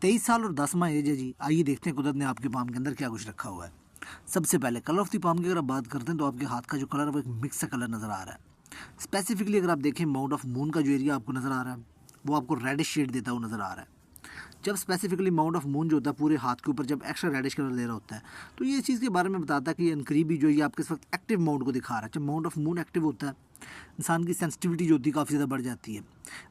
23 साल और 10 माह एज है जी। आइए देखते हैं कुदरत ने आपके पाम के अंदर क्या कुछ रखा हुआ है। सबसे पहले कलर ऑफ द पाम की अगर आप बात करते हैं तो आपके हाथ का जो कलर है वो एक मिक्स सा कलर नज़र आ रहा है। स्पेसिफिकली अगर आप देखें माउंट ऑफ मून का जो एरिया आपको नज़र आ रहा है वो आपको रेडिश शेड देता हुआ नज़र आ रहा है। जब स्पेसिफिकली माउंट ऑफ मून जो होता है पूरे हाथ के ऊपर जब एक्स्ट्रा रेडिश कलर ले रहा होता है तो ये इस चीज़ के बारे में बताता है कि अनकरीबी जो ये आपके इस वक्त एक्टिव माउंट को दिखा रहा है। जब माउंट ऑफ मून एक्टिव होता है इंसान की सेंसिटिविटी जो होती है काफ़ी ज़्यादा बढ़ जाती है।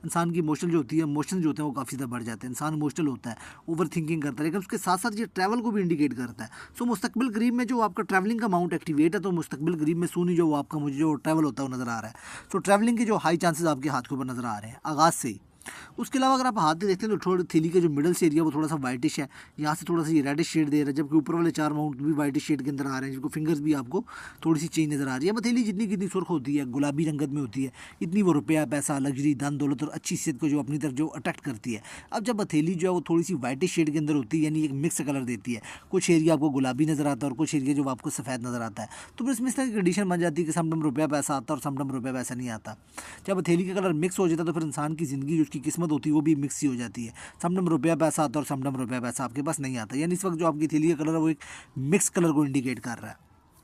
इंसान की इमोशनल जो होती है इमोशन जो होते हैं वो काफ़ी ज़्यादा बढ़ जाते हैं। इंसान इमोशनल होता है, ओवर थिंकिंग करता है, लेकिन उसके साथ साथ ये ट्रैवल को भी इंडिकेट करता है। सो मुस्तकबिल करीब में जो आपका ट्रैवलिंग का अमाउंट एक्टिवेट है तो मुस्तकबिल करीब में सूनी जो आपका मुझे जो ट्रैवल होता है वो नज़र आ रहा है। सो ट्रैवलिंग के जो हाई चांसेस आपके हाथ के ऊपर नज़र आ रहे हैं आगाज़ से ही। उसके अलावा अगर आप हाथ में देखते हैं तो थोड़ी थैली के जो मिडल से एरिया वो थोड़ा सा वाइटिश है। यहाँ से थोड़ा सा ये रेडिश शेड दे रहा है, जबकि ऊपर वाले 4 माउंट भी वाइटिश शेड के अंदर आ रहे हैं, जिनको फिंगर्स भी आपको थोड़ी सी चेंज नज़र आ रही है। हथेली जितनी कितनी सुर्ख होती है, गुलाबी रंगत में होती है, इतनी वो रुपया पैसा लग्जरी धन दौलत और अच्छी सेहत को जो अपनी तरफ जो अट्रैक्ट करती है। अब जब हथेली जो है वो थोड़ी सी वाइटिश शेड के अंदर होती है, यानी एक मिक्स कलर देती है, कुछ एरिया आपको गुलाबी नज़र आता है और कुछ एरिया जो आपको सफ़ेद नज़र आता है, तो फिर इसमें इस तरह की कंडीशन बन जाती है कि समटम रुपया पैसा आता है और समटम रुपया पैसा नहीं आता। जब हथेली का कलर मिक्स हो जाता है तो फिर इंसान की ज़िंदगी जो उसकी किस्मत होती है वो भी मिक्स ही हो जाती है। समटम रुपया पैसा आता है और समटम रुपया पैसा आपके पास नहीं आता। यानी इस वक्त जो आपकी थैली का कलर है वो एक मिक्स कलर को इंडिकेट कर रहा है।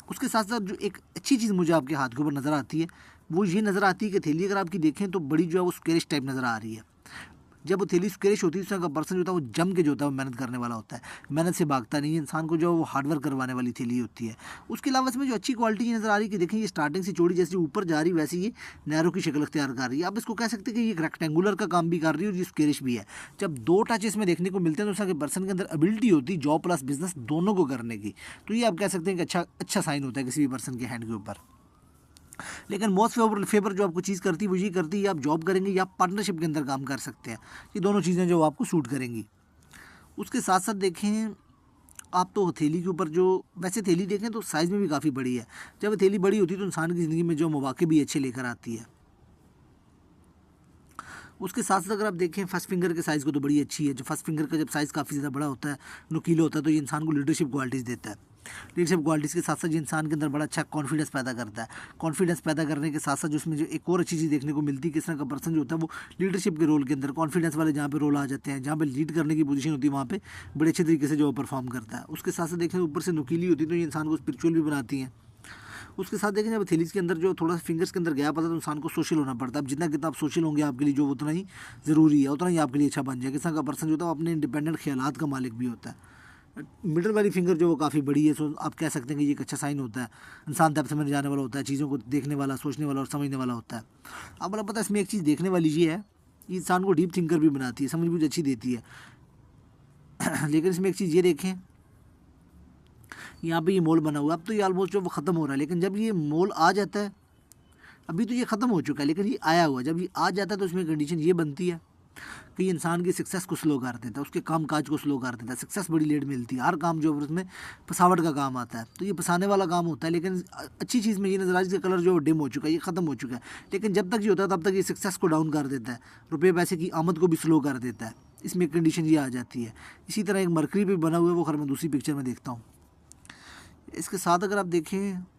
उसके साथ साथ जो एक अच्छी चीज़ मुझे आपके हाथ के ऊपर नज़र आती है वो ये नज़र आती है कि थैली अगर आपकी देखें तो बड़ी जो है वो स्क्वेरिश टाइप नज़र आ रही है। जब वो थैली स्क्वेरिश होती है उसका पर्सन जो होता है वो जम के जो होता है वो मेहनत करने वाला होता है, मेहनत से भागता नहीं है। इंसान को जो वो हार्डवर्क करवाने वाली थैली होती है। उसके अलावा इसमें जो अच्छी क्वालिटी नज़र आ रही है कि देखें ये स्टार्टिंग से चौड़ी जैसे ऊपर जा रही है वैसे ये नैरो की शक्ल अख्तियार कर रही है। आप इसको कह सकते हैं कि ये एक रेक्टेंगुलर का काम भी कर रही है और ये स्क्वेरिश भी है। जब 2 टच इसमें देखने को मिलते हैं तो उसका पर्सन के अंदर एबिलिटी होती है जॉब प्लस बिजनेस दोनों को करने की, तो ये आप कह सकते हैं कि अच्छा साइन होता है किसी भी पर्सन के हैंड के ऊपर। लेकिन मोस्ट फेवर जो आपको चीज़ करती है वो ये करती है आप जॉब करेंगे या पार्टनरशिप के अंदर काम कर सकते हैं। ये दोनों चीज़ें जो आपको सूट करेंगी। उसके साथ साथ देखें आप तो हथेली के ऊपर जो वैसे थैली देखें तो साइज़ में भी काफ़ी बड़ी है। जब हथेली बड़ी होती है तो इंसान की ज़िंदगी में जो मौके भी अच्छे लेकर आती है। उसके साथ साथ अगर आप देखें फर्स्ट फिंगर के साइज़ को तो बड़ी अच्छी है। जो फर्स्ट फिंगर का जब साइज़ काफ़ी ज़्यादा बड़ा होता है, नुकीला होता है, तो ये इंसान को लीडरशिप क्वालिटीज़ देता है। लीडरशिप क्वालिटीज़ के साथ साथ ये इंसान के अंदर बड़ा अच्छा कॉन्फिडेंस पैदा करता है। कॉन्फिडेंस पैदा करने के साथ साथ जो उसमें जो एक और अच्छी चीज़ देखने को मिलती है, किस तरह का पर्सन जो होता है वो लीडरशिप के रोल के अंदर कॉन्फिडेंस वाले जहाँ पे रोल आ जाते हैं, जहाँ पे लीड करने की पोजीशन होती है वहाँ पे बड़े अच्छे तरीके से जो परफॉर्म करता है। उसके साथ साथ देखें ऊपर से नुकीली होती है तो ये इंसान को स्पिरिचुअल भी बनाती हैं। उसके साथ देखें जब थैलीज़ के अंदर जो थोड़ा सा फिंगर्स के अंदर गैप आता है तो इंसान को सोशल होना पड़ता है। अब जितना कितना आप सोशल होंगे आपके लिए जो उतना ही ज़रूरी है, उतना ही आपके लिए अच्छा बन जाएगा। किस तरह का पर्सन जो होता है वो अपने इंडिपेंडेंट ख्यालात का मालिक भी होता है। मिडल वाली फिंगर जो वो काफ़ी बड़ी है, सो आप कह सकते हैं कि ये एक अच्छा साइन होता है। इंसान तब समझ जाने वाला होता है, चीज़ों को देखने वाला, सोचने वाला और समझने वाला होता है। अब मतलब पता है इसमें एक चीज़ देखने वाली ये है कि इंसान को डीप थिंकर भी बनाती है, समझ बूझ अच्छी देती है। लेकिन इसमें एक चीज़ ये देखें, यहाँ पे ये मोल बना हुआ है, अब तो ये ऑलमोस्ट जो वो ख़त्म हो रहा है, लेकिन जब ये मोल आ जाता है, अभी तो ये ख़त्म हो चुका है लेकिन ये आया हुआ है, जब ये आ जाता है तो इसमें कंडीशन ये बनती है कि इंसान की सक्सेस को स्लो कर देता है, उसके काम काज को स्लो कर देता है। सक्सेस बड़ी लेट मिलती है, हर काम जो है उसमें फसावट का काम आता है, तो ये फसाने वाला काम होता है। लेकिन अच्छी चीज़ में ये नज़र आ रही है इसका कलर जो डिम हो चुका है, ये ख़त्म हो चुका है। लेकिन जब तक ये होता है तब तक ये सक्सेस को डाउन कर देता है, रुपये पैसे की आमद को भी स्लो कर देता है। इसमें कंडीशन ये आ जाती है। इसी तरह एक मरकरी भी बना हुआ है, वो खैर मैं दूसरी पिक्चर में देखता हूँ। इसके साथ अगर आप देखें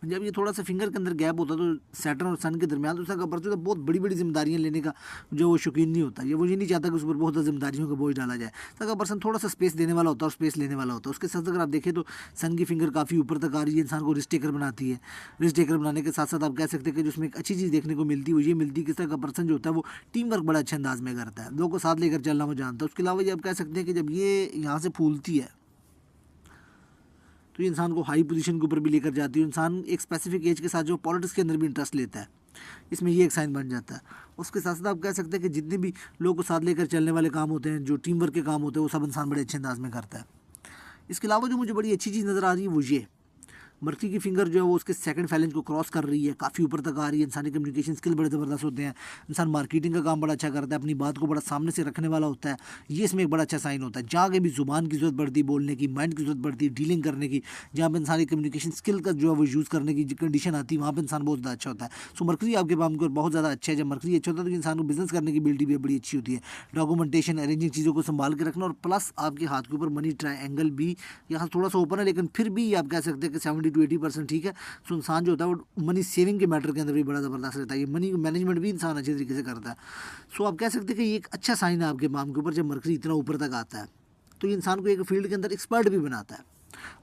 जब ये थोड़ा सा फिंगर के अंदर गैप होता है तो सैटर्न और सन के दरमियान तो उसका कपड़ तो बहुत बड़ी बड़ी जिम्मेदारियां लेने का जो वो शौकीन नहीं होता, ये वो ये नहीं चाहता कि उस पर बहुत ज़्यादा जिम्मेदारियों का बोझ डाला जाए। तो का पर्सन थोड़ा सा स्पेस देने वाला होता है और स्पेस लेने वाला होता है। उसके साथ अगर आप देखें तो सन की फिंगर काफ़ी ऊपर तक आ रही है, इंसान को रिस्ट टेकर बनाती है। रिस्ट टेकर बनाने के साथ साथ आप कह सकते हैं कि जो उसमें एक अच्छी चीज़ देखने को मिलती है वो ये मिलती है किस तरह का पर्सन जो होता है वो टीम वर्क बड़ा अच्छे अंदाज में करता है, लोगों को साथ लेकर चलना वो जानता है। उसके अलावा ये आप कह सकते हैं कि जब ये यहाँ से फूलती है तो ये इंसान को हाई पोजीशन के ऊपर भी लेकर जाती है। इंसान एक स्पेसिफिक एज के साथ जो पॉलिटिक्स के अंदर भी इंटरेस्ट लेता है, इसमें ये एक साइन बन जाता है। उसके साथ साथ आप कह सकते हैं कि जितने भी लोगों को साथ लेकर चलने वाले काम होते हैं, जो टीम वर्क के काम होते हैं, वो सब इंसान बड़े अच्छे अंदाज में करता है। इसके अलावा जो मुझे बड़ी अच्छी चीज़ नज़र आ रही है वो ये मर्की की फिंगर जो है वो उसके सेकंड फैलेंज को क्रॉस कर रही है, काफ़ी ऊपर तक आ रही है। इंसानी कम्युनिकेशन स्किल बड़े ज़बरदस्त होते हैं। इंसान मार्केटिंग का काम बड़ा अच्छा करता है, अपनी बात को बड़ा सामने से रखने वाला होता है। ये इसमें एक बड़ा अच्छा साइन होता है। जहाँ भी ज़ुबान की ज़रूरत पड़ती है, बोलने की, माइंड की ज़रूरत पड़ती है, डीलिंग करने की, जहाँ पर इंसानी कम्युनिकेशन स्किल का जो है वो यूज़ करने की कंडीशन आती है, वहाँ पर इंसान बहुत ज़्यादा अच्छा होता है। सो मर्करी आपके काम को बहुत ज़्यादा अच्छा है। जब मर्करी अच्छा होता है तो इंसान को बिजनेस करने की एबिलिटी भी बड़ी अच्छी होती है। डॉक्यूमेंटेशन, अरेंजिंग चीज़ों को संभाल के रखना, और प्लस आपके हाथ के ऊपर मनी ट्रायंगल भी यहाँ थोड़ा सा ओपन है, लेकिन फिर भी आप कह सकते हैं कि 70 to 80% ठीक है। सो इंसान जो होता है वो मनी सेविंग के मैटर के अंदर भी बड़ा ज़बरदस्त रहता है, ये मनी मैनेजमेंट भी इंसान अच्छे तरीके से करता है। सो आप कह सकते हैं कि ये एक अच्छा साइन है आपके माम के ऊपर जब मरकरी इतना ऊपर तक आता है, तो ये इंसान को एक फील्ड के अंदर एक्सपर्ट भी बनाता है।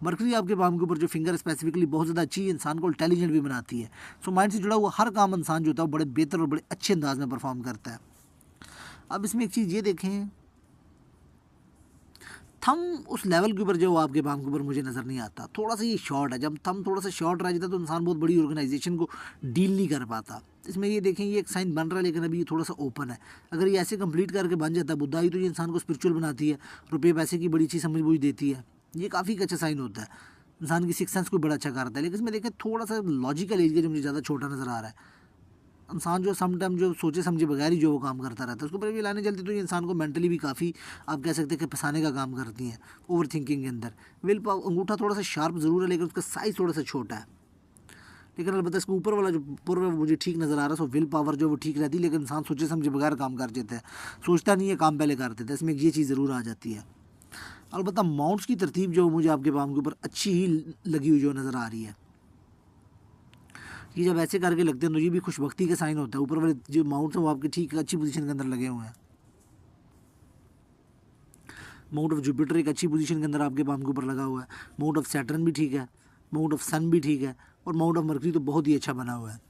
मरकरी आपके पाम के ऊपर जो फिंगर स्पेसिफिकली बहुत ज़्यादा अच्छी है, इंसान को इंटेलिजेंट भी बनाती है। सो माइंड से जुड़ा हुआ हर काम इंसान जो होता है वो बड़े बेहतर और बड़े अच्छे अंदाज में परफॉर्म करता है। अब इसमें एक चीज़ ये देखें, थम उस लेवल के ऊपर जो आपके पाम के ऊपर मुझे नज़र नहीं आता, थोड़ा सा ये शॉर्ट है। जब थम थोड़ा सा शॉर्ट रह जाता है तो इंसान बहुत बड़ी ऑर्गेनाइजेशन को डील नहीं कर पाता। इसमें ये देखें ये एक साइन बन रहा है, लेकिन अभी ये थोड़ा सा ओपन है। अगर ये ऐसे कंप्लीट करके बन जाता है बुद्धाई, तो ये इंसान को स्पिरिचुअल बनाती है, रुपये पैसे की बड़ी अच्छी समझ बूझ देती है। ये काफ़ी अच्छा साइन होता है, इंसान की सिक्स सेंस को बड़ा अच्छा करता है। लेकिन इसमें देखें थोड़ा सा लॉजिकल एरिया जो मुझे ज़्यादा छोटा नज़र आ रहा है। इंसान जो समटाइम जो सोचे समझे बगैर ही जो वो काम करता रहता है, उसको पर भी लाने चलती तो ये इंसान को मेंटली भी काफ़ी आप कह सकते हैं कि फंसाने का काम करती हैं ओवर थिंकिंग के अंदर। विल पावर अंगूठा थोड़ा सा शार्प ज़रूर है, लेकिन उसका साइज़ थोड़ा सा छोटा है। लेकिन अलबत्ता इसके ऊपर वाला जो पूर्व मुझे ठीक नज़र आ रहा है, सो विल पावर जो वो ठीक रहती है, लेकिन इंसान सोचे समझे बगैर काम कर देता है, सोचता नहीं है, काम पहले कर देता है। इसमें ये चीज़ ज़रूर आ जाती है। अलबत्ता माउंट्स की तरतीब जो मुझे आपके पाम के ऊपर अच्छी ही लगी हुई जो नज़र आ रही है, ये जब ऐसे करके लगते हैं तो ये भी खुशबख्ती का साइन होता है। ऊपर वाले जो माउंट्स हैं वो आपके ठीक अच्छी पोजीशन के अंदर लगे हुए हैं। माउंट ऑफ जुपिटर एक अच्छी पोजीशन के अंदर आपके पाम के ऊपर लगा हुआ है। माउंट ऑफ सैटर्न भी ठीक है, माउंट ऑफ सन भी ठीक है, और माउंट ऑफ मरकरी तो बहुत ही अच्छा बना हुआ है।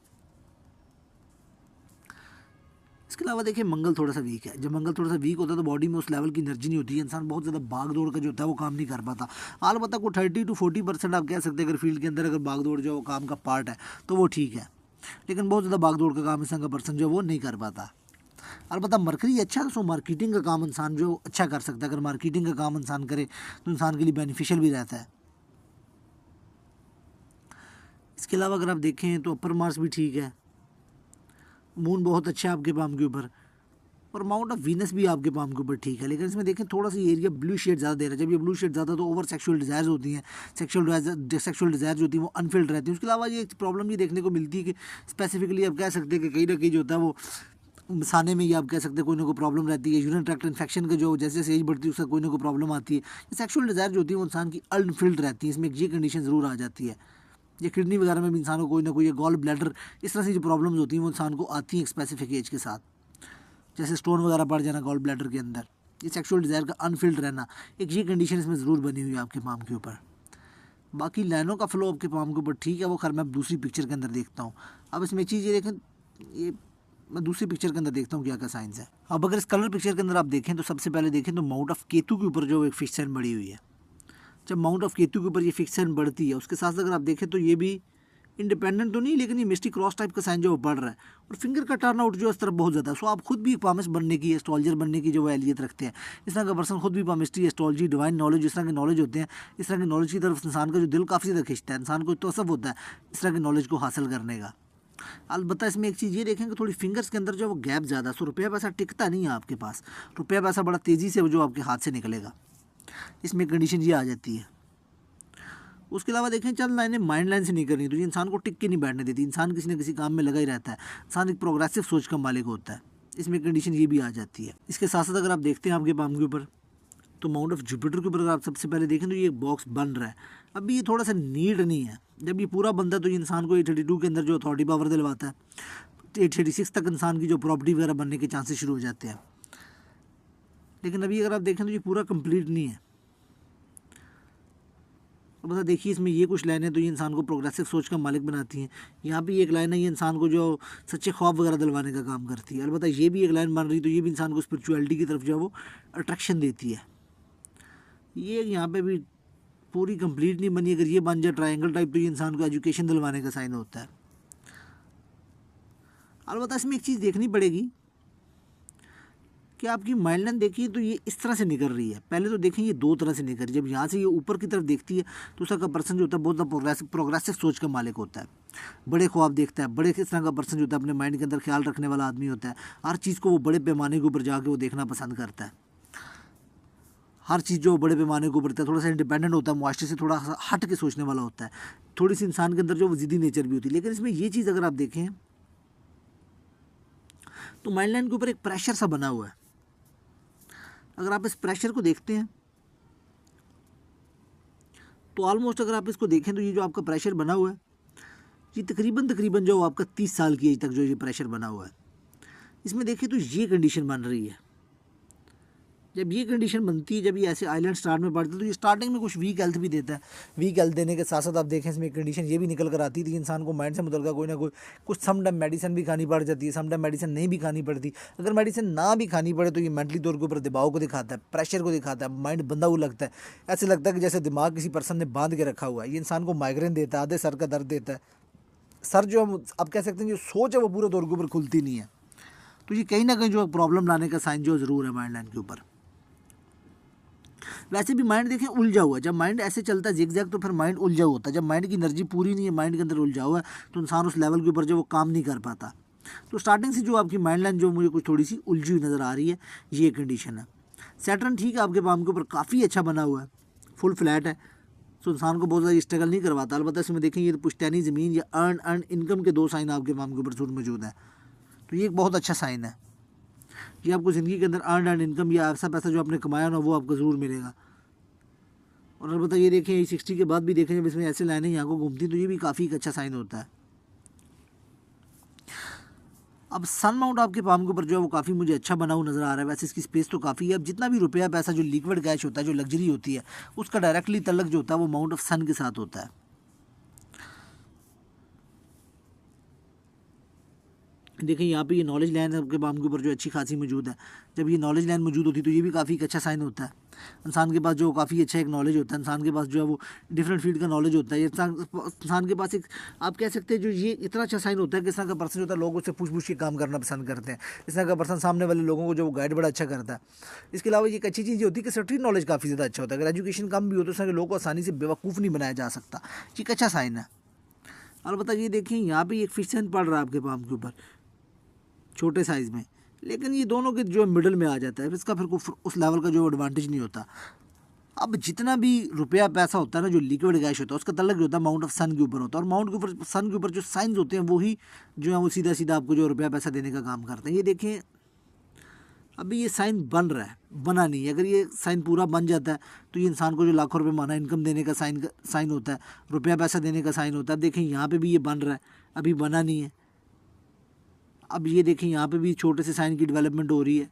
इसके अलावा देखिए मंगल थोड़ा सा वीक है। जब मंगल थोड़ा सा वीक होता है तो बॉडी में उस लेवल की एनर्जी नहीं होती है, इंसान बहुत ज़्यादा भाग दौड़ का जो होता है वो काम नहीं कर पाता। अलबत्ता को 30 to 40% आप कह सकते हैं अगर फील्ड के अंदर अगर भाग दौड़ जो काम का पार्ट है तो वो ठीक है, लेकिन बहुत ज़्यादा भाग दौड़ का काम इंसान का पर्सन जो वो नहीं कर पाता। अलबत्ता मरकरी अच्छा है, तो मार्केटिंग का काम इंसान जो अच्छा कर सकता है। अगर मार्केटिंग का काम इंसान करे तो इंसान के लिए बेनिफिशियल भी रहता है। इसके अलावा अगर आप देखें तो अपर मार्स भी ठीक है, मून बहुत अच्छा है आपके पाम के ऊपर, और माउंट ऑफ वीनस भी आपके पाम के ऊपर ठीक है। लेकिन इसमें देखें थोड़ा सा एरिया ब्लू शेड ज़्यादा दे रहा है। जब ये ब्लू शेड ज़्यादा तो ओवर सेक्सुअल डिज़ायर्स होती हैं, सेक्सुअल डिज़ायर जो होती है वो अनफिल्ड रहती है। उसके अलावा ये एक प्रॉब्लम ये देखने को मिलती है कि स्पेसिफिकली आप कह सकते हैं कि कहीं ना कहीं जो होता है वो मसाने में, ये आप कह सकते हैं कोई ना कोई प्रॉब्लम रहती है। यूरिन ट्रैक्ट इन्फेक्शन का जो जैसे जैसे एज बढ़ती है उसका कोई ना कोई प्रॉब्लम आती है। सेक्सुअल डिज़ायर जो होती है वो इंसान की अनफिल्ड रहती है, इसमें एक ये कंडीशन ज़रूर आ जाती है। ये किडनी वगैरह में भी इंसान को कोई ना कोई, गॉल ब्लैडर, इस तरह से जो प्रॉब्लम्स होती हैं वो इंसान को आती हैं एक स्पेसिफिक एज के साथ, जैसे स्टोन वगैरह पड़ जाना गॉल ब्लैडर के अंदर। ये सेक्सुअल डिज़ायर का अनफिल्ड रहना, एक ये कंडीशन इसमें ज़रूर बनी हुई है आपके पाम के ऊपर। बाकी लाइनों का फ्लो आपके पाम के ऊपर ठीक है, वो खैर मैं दूसरी पिक्चर के अंदर देखता हूँ। अब इसमें एक चीज़ ये देखें, ये मैं दूसरी पिक्चर के अंदर देखता हूँ क्या क्या साइंस है। अब अगर इस कलर पिक्चर के अंदर आप देखें तो सबसे पहले देखें तो माउंट ऑफ केतु के ऊपर जो एक फिक्स साइन बढ़ी हुई है। जब माउंट ऑफ केतु के ऊपर ये फिक्स साइन बढ़ती है, उसके साथ अगर आप देखें तो ये भी इंडिपेंडेंट तो नहीं, लेकिन ये मिस्टिक क्रॉस टाइप का साइन जो बढ़ रहा है, और फिंगर का टर्न आउट जो इस तरफ बहुत ज़्यादा है। सो आप खुद भी पामिस्ट बनने की, एस्ट्रोलॉजर बनने की जो वो एहलियत रखते हैं, इस तरह का पर्सन खुद भी पामिस्ट्री, एस्ट्रोलॉजी, डिवाइन नॉलेज, इस तरह के नॉलेज होते हैं, इस तरह की नॉलेज की तरफ इंसान का जो दिल काफ़ी ज़्यादा खिंचता है, इंसान को तसव्वुफ होता है इस तरह की नॉलेज को हासिल करने का। अलबत्ता इसमें एक चीज़ ये देखेंगे थोड़ी फिंगर्स के अंदर जो वो गैप ज़्यादा, सो रुपया पैसा टिकता नहीं है आपके पास। रुपया पैसा बड़ा तेज़ी से जो आपके हाथ से निकलेगा, इसमें कंडीशन ये आ जाती है। उसके अलावा देखें चंद लाइनें माइंड लाइन से नहीं करनी, तो ये इंसान को टिक के नहीं बैठने देती। इंसान किसी न किसी काम में लगा ही रहता है, इंसान एक प्रोग्रेसिव सोच का मालिक होता है, इसमें कंडीशन ये भी आ जाती है। इसके साथ साथ अगर आप देखते हैं आपके पाम के ऊपर तो माउंट ऑफ जुपिटर के ऊपर अगर आप सबसे पहले देखें तो ये एक बॉक्स बन रहा है। अभी ये थोड़ा सा नीड नहीं है, जब ये पूरा बनता है तो ये इंसान को 832 के अंदर जो अथॉरिटी पावर दिलवाता है, 836 तक इंसान की जो प्रॉपर्टी वगैरह बनने के चांसेस शुरू हो जाते हैं। लेकिन अभी अगर आप देखें तो ये पूरा कंप्लीट नहीं है। तो बता देखिए इसमें ये कुछ लाइनें तो ये इंसान को प्रोग्रेसिव सोच का मालिक बनाती हैं। यहाँ पे एक लाइन है ये इंसान को जो सच्चे ख्वाब वगैरह दिलवाने का काम करती है। अलबत्ता ये भी एक लाइन बन रही तो ये भी इंसान को स्पिरिचुअलिटी की तरफ जो है वो अट्रैक्शन देती है। ये यहाँ पे भी पूरी कंप्लीट नहीं बनी, अगर ये बन जाए ट्रायंगल टाइप तो ये इंसान को एजुकेशन दिलवाने का साइन होता है। अलबत्ता इसमें एक चीज़ देखनी पड़ेगी कि आपकी माइंड लाइन देखिए तो ये इस तरह से निकल रही है। पहले तो देखें ये दो तरह से निकल रही है। जब यहाँ से ये ऊपर की तरफ देखती है तो उसका पर्सन जो होता है बहुत ज़्यादा प्रोग्रेसिव सोच का मालिक होता है, बड़े ख्वाब देखता है, बड़े इस तरह का पर्सन जो होता है अपने माइंड के अंदर ख्याल रखने वाला आदमी होता है। हर चीज़ को वो बड़े पैमाने के ऊपर जाके वो देखना पसंद करता है। हर चीज़ जो बड़े पैमाने के ऊपर है, थोड़ा सा इंडिपेंडेंट होता है, मुआशरे से थोड़ा सा हट के सोचने वाला होता है। थोड़ी सी इंसान के अंदर जो वो ज़िद्दी नेचर भी होती है। लेकिन इसमें ये चीज़ अगर आप देखें तो माइंड लाइन के ऊपर एक प्रेशर सा बना हुआ है। अगर आप इस प्रेशर को देखते हैं तो ऑलमोस्ट अगर आप इसको देखें तो ये जो आपका प्रेशर बना हुआ है, ये तकरीबन जो आपका 30 साल की एज तक जो ये प्रेशर बना हुआ है, इसमें देखिए तो ये कंडीशन बन रही है। जब ये कंडीशन बनती है, जब ये ऐसे आइलैंड स्टार्ट में पड़ते हैं, तो ये स्टार्टिंग में कुछ वीक हेल्थ भी देता है। वीक हेल्थ देने के साथ साथ आप देखें इसमें एक कंडीशन ये भी निकल कर आती थी, इंसान को माइंड से मुतल्लिक़ कोई ना कोई कुछ समटाइम मेडिसिन भी खानी पड़ जाती है, समटाइम मेडिसिन नहीं भी खानी पड़ती। अगर मेडिसिन ना भी खानी पड़े तो ये मेंटली तौर के ऊपर दबाव को दिखाता है, प्रेशर को दिखाता है, माइंड बंधा हुआ लगता है, ऐसे लगता है कि जैसे दिमाग किसी पर्सन ने बांध के रखा हुआ है। ये इंसान को माइग्रेन देता है, आधे सर का दर्द देता है, सर जो हम आप कह सकते हैं जो सोच है वो पूरे तौर के ऊपर खुलती नहीं है। तो ये कहीं ना कहीं जो प्रॉब्लम लाने का साइन जो ज़रूर है माइंड लाइन के ऊपर। वैसे भी माइंड देखें उलझा हुआ है, जब माइंड ऐसे चलता है जिग-जैग तो फिर माइंड उलझा होता है। जब माइंड की एनर्जी पूरी नहीं है, माइंड के अंदर उलझा हुआ है, तो इंसान उस लेवल के ऊपर जो वो काम नहीं कर पाता। तो स्टार्टिंग से जो आपकी माइंड लाइन जो मुझे कुछ थोड़ी सी उलझी हुई नज़र आ रही है, ये कंडीशन है। सैटर्न ठीक है आपके पाम के ऊपर काफ़ी अच्छा बना हुआ है, फुल फ्लैट है, तो इंसान को बहुत ज़्यादा स्ट्रगल नहीं करवाता। अलबत्ता इसमें देखें ये पुश्तैनी ज़मीन या अर्न इनकम के 2 साइन आपके पाम के ऊपर जरूर मौजूद है, तो ये एक बहुत अच्छा साइन है। ये आपको ज़िंदगी के अंदर अर्न इनकम या ऐसा पैसा जो आपने कमाया ना वो आपको ज़रूर मिलेगा। और अलबत्ता ये देखें ये 60 के बाद भी देखें जब इसमें ऐसे लाइनें यहाँ को घूमती तो ये भी काफ़ी एक अच्छा साइन होता है। अब सन माउंट आपके पाम के ऊपर जो है वो काफ़ी मुझे अच्छा बना हुआ नज़र आ रहा है। वैसे इसकी स्पेस तो काफ़ी है। अब जितना भी रुपया पैसा जो लिक्विड कैश होता है, जो लग्जरी होती है, उसका डायरेक्टली तल्लक जो होता है वो माउंट ऑफ सन के साथ होता है। देखिए यहाँ पे ये नॉलेज लाइन आपके पाम के ऊपर जो अच्छी खासी मौजूद है। जब ये नॉलेज लाइन मौजूद होती है तो ये भी काफ़ी एक अच्छा साइन होता है। इंसान के पास जो काफ़ी अच्छा एक नॉलेज होता है, इंसान के पास जो है वो डिफरेंट फील्ड का नॉलेज होता है। ये इंसान के पास एक आप कह सकते हैं जो ये इतना अच्छा साइन होता है कि इस तरह का पर्सन होता है लोगों से पूछ के काम करना पसंद करते हैं। इस तरह का पर्सन सामने वाले लोगों को जो गाइड बड़ा अच्छा करता है। इसके अलावा ये एक अच्छी चीज़ होती है कि स्ट्रीट नॉलेज काफ़ी ज़्यादा अच्छा होता है। अगर एजुकेशन कम भी हो तो इस तरह के लोगों को आसानी से बेवकूफ़ नहीं बनाया जा सकता। ये एक अच्छा साइन है। अलबत्ता ये देखिए यहाँ पे एक फिश साइन पड़ रहा है आपके पाम के ऊपर छोटे साइज़ में, लेकिन ये दोनों के जो मिडल में आ जाता है, इसका फिर उस लेवल का जो एडवांटेज नहीं होता। अब जितना भी रुपया पैसा होता है ना, जो लिक्विड कैश होता है, उसका तल्लक जो होता है माउंट ऑफ सन के ऊपर होता है। और माउंट के ऊपर सन के ऊपर जो साइंस होते हैं वही जो है वो सीधा सीधा आपको जो रुपया पैसा देने का काम करते हैं। ये देखें अभी ये साइन बन रहा है, बना नहीं है। अगर ये साइन पूरा बन जाता है तो ये इंसान को जो लाखों रुपये माना इनकम देने का साइन होता है, रुपया पैसा देने का साइन होता है। अब देखें यहाँ पर भी ये बन रहा है, अभी बना नहीं है। अब ये देखें यहाँ पे भी छोटे से साइन की डेवलपमेंट हो रही है।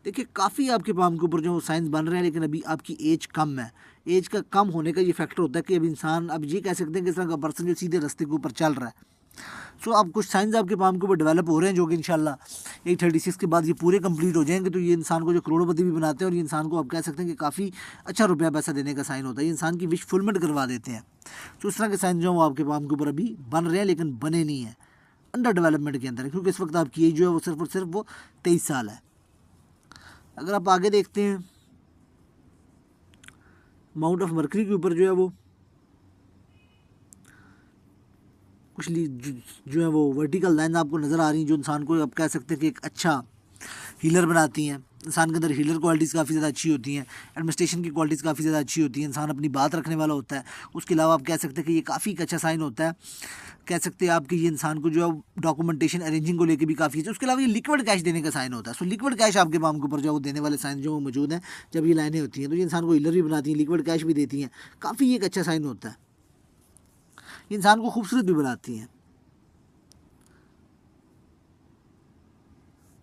देखिए काफ़ी आपके पाम के ऊपर जो साइंस बन रहे हैं, लेकिन अभी आपकी एज कम है। एज का कम होने का ये फैक्टर होता है कि अब इंसान अब ये कह सकते हैं कि इस तरह का पर्सन जो सीधे रास्ते के ऊपर चल रहा है। सो अब कुछ साइंस आपके पाम के ऊपर डेवलप हो रहे हैं जो कि इंशाल्लाह 836 के बाद ये पूरे कंप्लीट हो जाएंगे। तो ये इंसान को जो करोड़पति भी बनाते हैं और ये इंसान को आप कह सकते हैं कि काफ़ी अच्छा रुपया पैसा देने का साइन होता है। ये इंसान की विश फुलमेंट करवा देते हैं। तो इस तरह के साइन जो वो आपके पाम के ऊपर अभी बन रहे हैं, लेकिन बने नहीं हैं, अंडर डेवलपमेंट के अंदर है, क्योंकि इस वक्त आपकी एज जो है वो सिर्फ और सिर्फ वो 23 साल है। अगर आप आगे देखते हैं माउंट ऑफ मरकरी के ऊपर जो है वो कुछ जो है वो वर्टिकल लाइन आपको नज़र आ रही हैं, जो इंसान को आप कह सकते हैं कि एक अच्छा हीलर बनाती हैं। इंसान के अंदर हीलर क्वालिटीज़ काफ़ी ज़्यादा अच्छी होती हैं, एडमिनिस्ट्रेशन की क्वालिटीज़ काफ़ी ज़्यादा अच्छी होती हैं, इंसान अपनी बात रखने वाला होता है। उसके अलावा आप कह सकते हैं कि ये काफ़ी एक अच्छा साइन होता है। कह सकते हैं आपकी ये इंसान को जो है डॉक्यूमेंटेशन अरेंजिंग को लेकर भी काफ़ी अच्छा। उसके अलावा ये लिक्विड कैश देने का साइन होता है। सो लिक्विड कैश आपके पाम के ऊपर जो वो देने वाले साइन जो मौजूद हैं, जब ये लाइनें होती हैं तो ये इंसान को हीलर भी बनाती हैं, लिक्विड कैश भी देती हैं। काफ़ी एक अच्छा साइन होता है, ये इंसान को खूबसूरत भी बनाती हैं।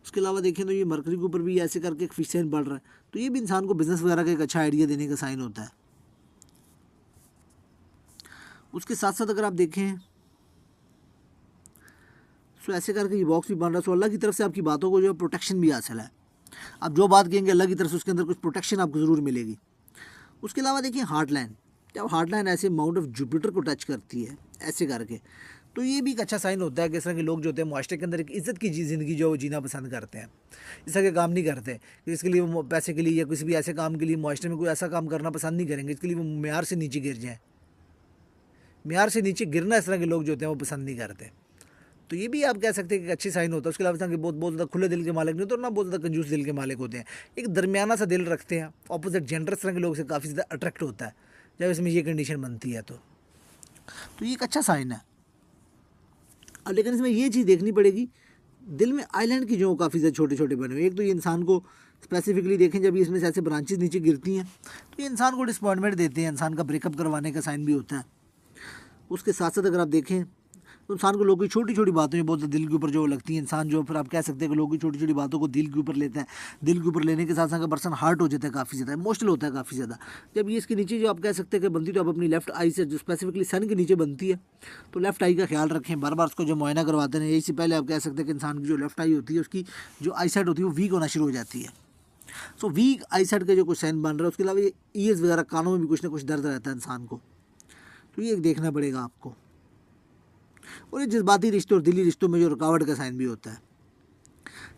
उसके अलावा देखें तो ये मरकरी के ऊपर भी ऐसे करके एक फिश साइन बढ़ रहा है, तो ये भी इंसान को बिजनेस वगैरह का एक अच्छा आइडिया देने का साइन होता है। उसके साथ साथ अगर आप देखें तो ऐसे करके ये बॉक्स भी बन रहा है। सो अल्लाह की तरफ से आपकी बातों को जो है प्रोटेक्शन भी हासिल है। आप जो बात कहेंगे अल्लाह की तरफ से उसके अंदर कुछ प्रोटेक्शन आपको ज़रूर मिलेगी। उसके अलावा देखिए हार्ट लाइन, जब हार्ट लाइन ऐसे माउंट ऑफ जुपिटर को टच करती है ऐसे करके, तो ये भी एक अच्छा साइन होता है कि इस तरह के लोग जो होते हैं मुआशरे के अंदर एक इज़्ज़त की ज़िंदगी जो वो जीना पसंद करते हैं। इस तरह के काम नहीं करते कि इसके लिए वो पैसे के लिए या किसी भी ऐसे काम के लिए मुआशरे में कोई ऐसा काम करना पसंद नहीं करेंगे इसके लिए वो मेयार से नीचे गिर जाएँ। मेयार से नीचे गिरना इस तरह के लोग जो होते हैं वो पसंद नहीं करते। तो ये भी आप कह सकते हैं कि एक अच्छी साइन होता है। उसके अलावा कि बहुत ज़्यादा खुले दिल के मालिक नहीं होते और ना बहुत ज़्यादा कंजूस दिल के मालिक होते हैं, एक दरमियाना सा दिल रखते हैं। ऑपोजिट जेंडर इस तरह के लोग से काफ़ी ज़्यादा अट्रैक्ट होता है जब इसमें ये कंडीशन बनती है। तो ये एक अच्छा साइन है। लेकिन इसमें ये चीज़ देखनी पड़ेगी दिल में आइलैंड की जो काफ़ी ज़्यादा छोटे छोटे बने हुए। एक तो ये इंसान को स्पेसिफिकली देखें, जब ये इसमें से ऐसे ब्रांचेस नीचे गिरती हैं तो ये इंसान को डिसअपॉइंटमेंट देते हैं, इंसान का ब्रेकअप करवाने का साइन भी होता है। उसके साथ साथ अगर आप देखें तो इंसान को लोगों की छोटी छोटी बातें जो बहुत दिल के ऊपर जो लगती हैं, इंसान जो फिर आप कह सकते हैं कि लोगों की छोटी छोटी बातों को दिल के ऊपर लेता है। दिल के ऊपर लेने के साथ साथ पर्सन हार्ट हो जाता है, काफ़ी ज़्यादा इमोशनल होता है काफ़ी ज़्यादा। जब ये इसके नीचे जो आप कह सकते हैं कि बनती, तो आप अपनी लेफ्ट आई से, जो स्पेसिफिकली सन के नीचे बनती है, तो लेफ्ट आई का ख्याल रखें, बार बार उसको जो मुआयना करवाते हैं। यही से पहले आप कह सकते हैं कि इंसान की जो लेफ्ट आई होती है उसकी जो आई साइड होती है वो वीक होना शुरू हो जाती है। सो वीक आई साइड के जो कुछ साइन बन रहा है, उसके अलावा ये ईयर्स वगैरह, कानों में भी कुछ ना कुछ दर्द रहता है इंसान को, तो ये देखना पड़ेगा आपको। और ये जज्बाती रिश्तों और दिली रिश्तों में जो रुकावट का साइन भी होता है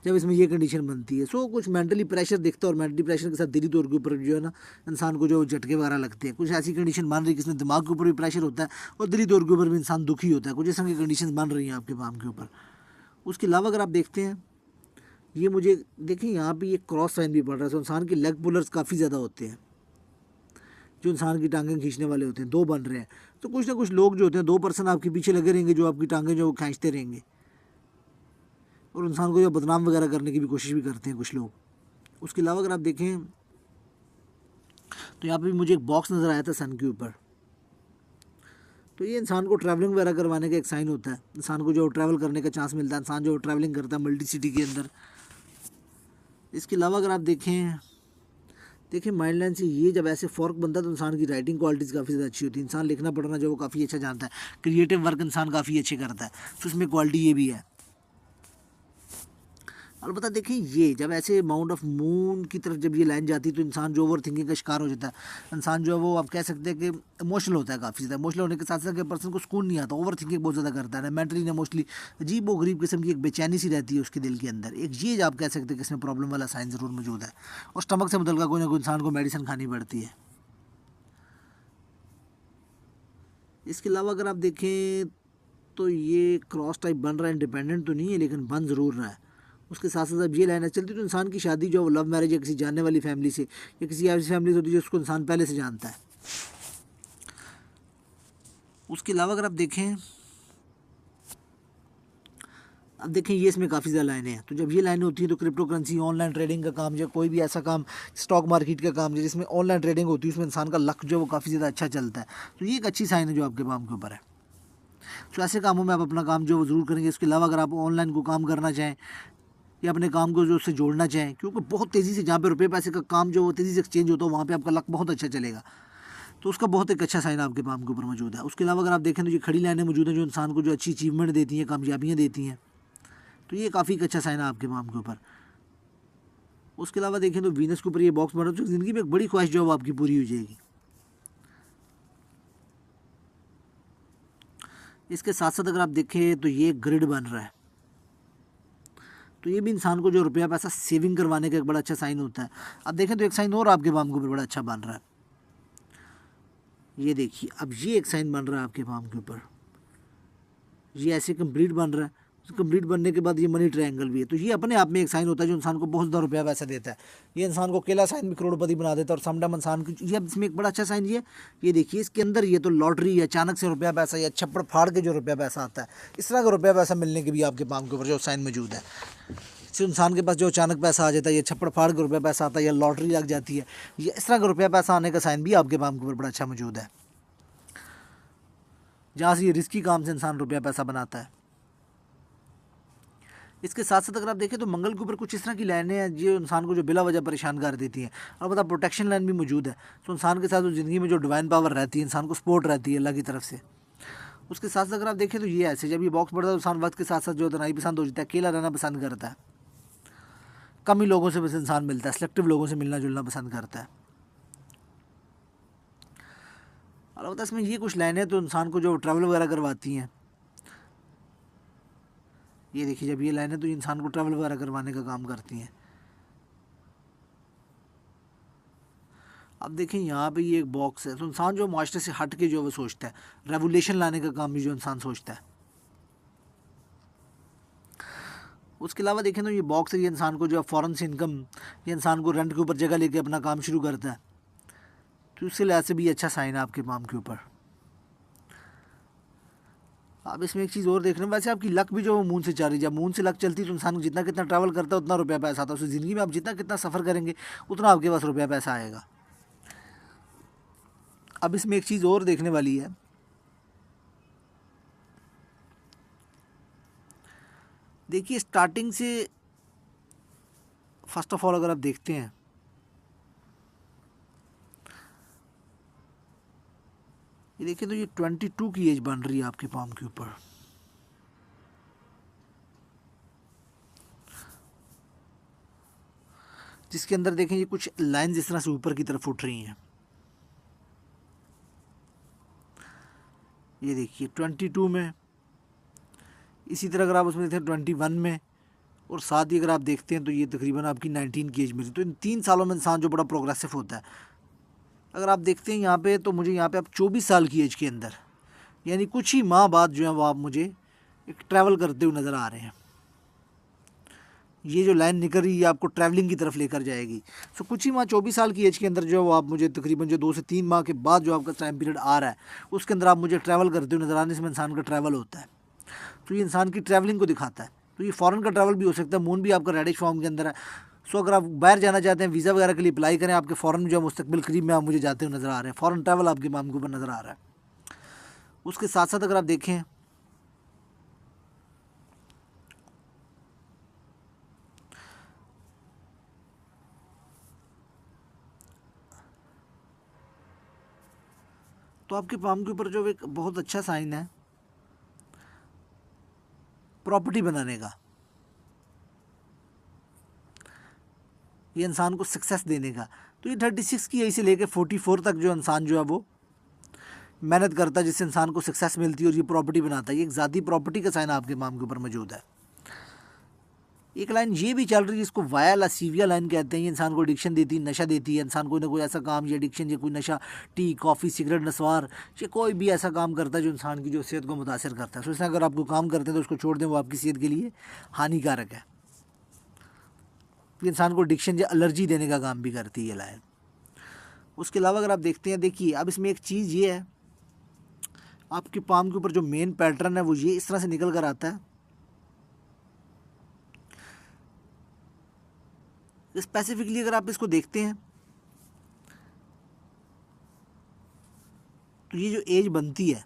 जब इसमें ये कंडीशन बनती है। सो कुछ मेंटली प्रेशर दिखता है, और मेंटली प्रेशर के साथ दिली तौर के ऊपर जो है ना इंसान को जो झटके वगैरह लगते हैं। कुछ ऐसी कंडीशन बन रही है कि इसमें दिमाग के ऊपर भी प्रेशर होता है और दिली तौर के ऊपर भी इंसान दुखी होता है। कुछ इस तरह की कंडीशन बन रही हैं आपके पाम के ऊपर। उसके अलावा अगर आप देखते हैं, ये मुझे देखें यहाँ पे ये क्रॉस साइन भी पड़ रहा है। तो इंसान के लेग पुलर्स काफ़ी ज़्यादा होते हैं, जो इंसान की टांगें खींचने वाले होते हैं, दो बन रहे हैं। तो कुछ ना कुछ लोग जो होते हैं, दो पर्सन आपके पीछे लगे रहेंगे जो आपकी टांगें जो खींचते रहेंगे, और इंसान को जो बदनाम वगैरह करने की भी कोशिश भी करते हैं कुछ लोग। उसके अलावा अगर आप देखें तो यहाँ पे भी मुझे एक बॉक्स नज़र आया था सन के ऊपर, तो ये इंसान को ट्रैवलिंग वगैरह करवाने का एक साइन होता है। इंसान को जो ट्रैवल करने का चांस मिलता है, इंसान जो ट्रैवलिंग करता है मल्टी सिटी के अंदर। इसके अलावा अगर आप देखें माइंड लाइन से ये जब ऐसे फॉर्क बनता है तो इंसान की राइटिंग क्वालिटीज़ काफ़ी ज़्यादा अच्छी होती है। इंसान लिखना पढ़ना जो वो काफ़ी अच्छा जानता है, क्रिएटिव वर्क इंसान काफ़ी अच्छे करता है, तो उसमें क्वालिटी ये भी है। अलबत्ता देखें, ये जब ऐसे माउंट ऑफ मून की तरफ जब ये लाइन जाती है तो इंसान जो ओवर थिंकिंग का शिकार हो जाता है। इंसान जो है वो आप कह सकते हैं कि इमोशनल होता है काफ़ी ज़्यादा। इमोशनल होने के साथ साथ पर्सन को सुकून नहीं आता, ओवर थिंकिंग बहुत ज़्यादा करता है, मेंटली ना इमोशनली अजीब व गरीब किस्म की एक बेचैनी सी रहती है उसके दिल के अंदर। एक ये आप कह सकते हैं कि इसमें प्रॉब्लम वाला साइन ज़रूर मौजूद है, और स्टमक से मुतल्लिक़ कोई ना कोई इंसान को मेडिसिन खानी पड़ती है। इसके अलावा अगर आप देखें तो ये क्रॉस टाइप बन रहा है, इंडिपेंडेंट तो नहीं है लेकिन बन ज़रूर रहा है। उसके साथ साथ अब ये लाइन चलती तो इंसान की शादी जो लव मैरिज या किसी जानने वाली फैमिली से या किसी ऐसी फैमिली से होती है जिसको इंसान पहले से जानता है। उसके अलावा अगर आप देखें, अब देखें ये इसमें काफ़ी ज़्यादा लाइनें हैं। तो जब ये लाइनें होती हैं तो क्रिप्टो करेंसी, ऑनलाइन ट्रेडिंग का काम, या कोई भी ऐसा काम स्टॉक मार्केट का काम जिसमें ऑनलाइन ट्रेडिंग होती है, उसमें इंसान का लक जो है वो काफ़ी ज़्यादा अच्छा चलता है। तो ये एक अच्छी साइन है जो आपके काम के ऊपर है। तो ऐसे कामों में आप अपना काम जो वो ज़रूर करेंगे। इसके अलावा अगर आप ऑनलाइन को काम करना चाहें या अपने काम को जो उससे जोड़ना चाहें, क्योंकि बहुत तेज़ी से जहाँ पे रुपये पैसे का काम जो तेज़ी से एक्सचेंज होता है वहाँ पे आपका लक बहुत अच्छा चलेगा, तो उसका बहुत एक अच्छा साइन आपके काम के ऊपर मौजूद है। उसके अलावा अगर आप देखें तो ये खड़ी लाइनें मौजूद हैं जो इंसान को जो अच्छी अचीवमेंट देती हैं, कामयाबियाँ देती हैं, तो ये काफ़ी एक अच्छा साइन है आपके काम के ऊपर। उसके अलावा देखें तो वीनस के ऊपर ये बॉक्स बना, तो ज़िंदगी में एक बड़ी ख्वाहिश जो है वो आपकी पूरी हो जाएगी। इसके साथ साथ अगर आप देखें तो ये ग्रिड बन रहा है, तो ये भी इंसान को जो रुपया पैसा सेविंग करवाने का एक बड़ा अच्छा साइन होता है। अब देखें तो एक साइन और आपके पाम के ऊपर बड़ा अच्छा बन रहा है। ये देखिए, अब ये एक साइन बन रहा है आपके पाम के ऊपर, ये ऐसे कंप्लीट बन रहा है। कंप्लीट बनने के बाद ये मनी ट्रायंगल भी है, तो ये अपने आप में एक साइन होता है जो इंसान को बहुत ज़्यादा रुपया पैसा देता है। ये इंसान को अकेला साइन भी करोड़पति बना देता है। और समटाइम इंसान की ये इसमें एक बड़ा अच्छा साइन ये देखिए, इसके अंदर ये तो लॉटरी या अचानक से रुपया पैसा या छप्पड़ फाड़ के जो रुपया पैसा आता है, इस तरह का रुपया पैसा मिलने के भी आपके पाम के ऊपर जो साइन मौजूद है। तो इंसान के पास जो अचानक पैसा आ जाता है, या छप्पड़ फाड़ के रुपया पैसा आता है, या लॉटरी लग जाती है, ये इस तरह का रुपया पैसा आने का साइन भी आपके पाम के ऊपर बड़ा अच्छा मौजूद है, जहाँ से ये रिस्की काम से इंसान रुपया पैसा बनाता है। इसके साथ साथ अगर आप देखें तो मंगल के ऊपर कुछ इस तरह की लाइनें हैं जो इंसान को जो बिला वजह परेशान कर देती हैं। और पता प्रोटेक्शन लाइन भी मौजूद है, तो इंसान के साथ जो ज़िंदगी में जो डिवाइन पावर रहती है, इंसान को सपोर्ट रहती है अल्लाह की तरफ से। उसके साथ साथ अगर आप देखें तो ये ऐसे जब ये बॉक्स बढ़ता है तो इंसान वक्त के साथ साथ जो तनाई पसंद हो जाता है, अकेला रहना पसंद करता है, कम ही लोगों से बस इंसान मिलता है, सेलेक्टिव लोगों से मिलना जुलना पसंद करता है। अलबत्ता इसमें ये कुछ लाइनें तो इंसान को जो ट्रैवल वगैरह करवाती हैं। ये देखिए, जब ये लाइनें तो इंसान को ट्रैवल वगैरह करवाने का काम करती हैं। अब देखें यहाँ पे ये एक बॉक्स है, तो इंसान जो मास्टर से हट के जो वो सोचता है, रेवोल्यूशन लाने का काम भी जो इंसान सोचता है। उसके अलावा देखें तो ये बॉक्स है, ये इंसान को जो फॉरेन से इनकम, ये इंसान को रेंट के ऊपर जगह लेके अपना काम शुरू करता है, तो उसके लिहाज से भी अच्छा साइन है आपके काम के ऊपर। अब इसमें एक चीज़ और देखने में, वैसे आपकी लक भी जो है वो मून से चल रही है। जब मून से लक चलती है तो इंसान को जितना कितना ट्रैवल करता है उतना रुपया पैसा आता है। उसकी ज़िंदगी में आप जितना कितना सफ़र करेंगे उतना आपके पास रुपया पैसा आएगा। अब इसमें एक चीज़ और देखने वाली है, देखिए स्टार्टिंग से फर्स्ट ऑफ ऑल अगर आप देखते हैं, ये देखिए तो ये 22 की एज बन रही है आपके पाम के ऊपर। जिसके अंदर देखें ये कुछ लाइंस इस तरह से ऊपर की तरफ उठ रही हैं। ये देखिए 22 में, इसी तरह अगर आप उसमें देखें 21 में, और साथ ही अगर आप देखते हैं तो ये तकरीबन आपकी 19 की एज में थी। तो इन 3 सालों में इंसान जो बड़ा प्रोग्रेसिव होता है। अगर आप देखते हैं यहाँ पे, तो मुझे यहाँ पे आप 24 साल की एज के अंदर, यानी कुछ ही माह बाद जो है वो आप मुझे एक ट्रैवल करते हुए नज़र आ रहे हैं। ये जो लाइन निकल रही है आपको ट्रैवलिंग की तरफ लेकर जाएगी। सो कुछ ही माह 24 साल की एज के अंदर जो है वो आप मुझे तकरीबन जो 2 से 3 माह के बाद जो आपका टाइम पीरियड आ रहा है उसके अंदर आप मुझे ट्रैवल करते हुए नज़र आने से इंसान का ट्रैवल होता है। तो ये इंसान की ट्रैवलिंग को दिखाता है। तो ये फ़ॉरेन का ट्रैवल भी हो सकता है। मून भी आपका रेडिश फॉर्म के अंदर है। सो अगर आप बाहर जाना चाहते हैं, वीज़ा वगैरह के लिए अप्लाई करें, आपके फ़ॉरेन जो है मुस्तकबिल करीब में आप मुझे जाते हुए नज़र आ रहे हैं। फ़ॉरेन ट्रैवल आपके माम के ऊपर नज़र आ रहा है। उसके साथ साथ अगर आप देखें तो आपके पाम के ऊपर जो एक बहुत अच्छा साइन है प्रॉपर्टी बनाने का, ये इंसान को सक्सेस देने का। तो ये 36 की एज से लेकर 44 तक जो इंसान जो है वो मेहनत करता है, जिससे इंसान को सक्सेस मिलती है और ये प्रॉपर्टी बनाता है। ये एक ज़ाती प्रॉपर्टी का साइन आपके माम के ऊपर मौजूद है। एक लाइन ये भी चल रही है जिसको वाया लासीविया लाइन कहते हैं। ये इंसान को एडिक्शन देती है, नशा देती है। इंसान कोई ना कोई ऐसा काम, या एडिक्शन या कोई नशा, टी कॉफ़ी सिगरेट नस्वार, या कोई भी ऐसा काम करता है जो इंसान की जो सेहत को मुतासर करता है। सोचते हैं अगर आप कोई काम करते हैं तो उसको छोड़ दें, वो आपकी सेहत के लिए हानिकारक है। इंसान को एडिक्शन या एलर्जी देने का काम भी करती है ये लाइन। उसके अलावा अगर आप देखते हैं, देखिए अब इसमें एक चीज़ ये है, आपके पाम के ऊपर जो मेन पैटर्न है वो ये इस तरह से निकल कर आता है। स्पेसिफिकली अगर आप इसको देखते हैं तो ये जो एज बनती है,